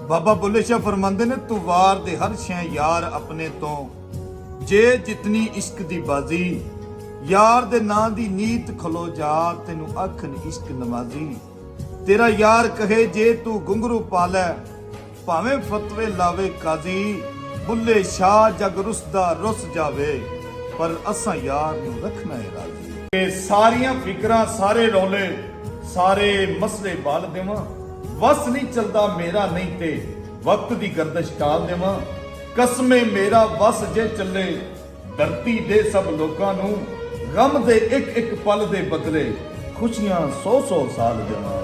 बाबा बुल्ले शाह फरमांदे ने तू वार दे हर शै यार अपने तो जे जितनी इश्क दी बाजी यार दे नां दी नीत खलो जा तेनू अखन इश्क नवाजी तेरा यार कहे जे तू गुंगरू पालै भावें फतवे लावे काजी बुल्ले शाह जग रुसदा रुस जावे पर असां यार नू रखना है राजी। ये सारियां फिकरां सारे रौले सारे मसले बाल देवां वस नहीं चलदा मेरा नहीं ते वक्त दी गर्दश टाल देवां कसमे मेरा वस जे चले धरती दे सब लोकां नू गम दे एक एक पल दे बदले खुशियां 100 साल देवां।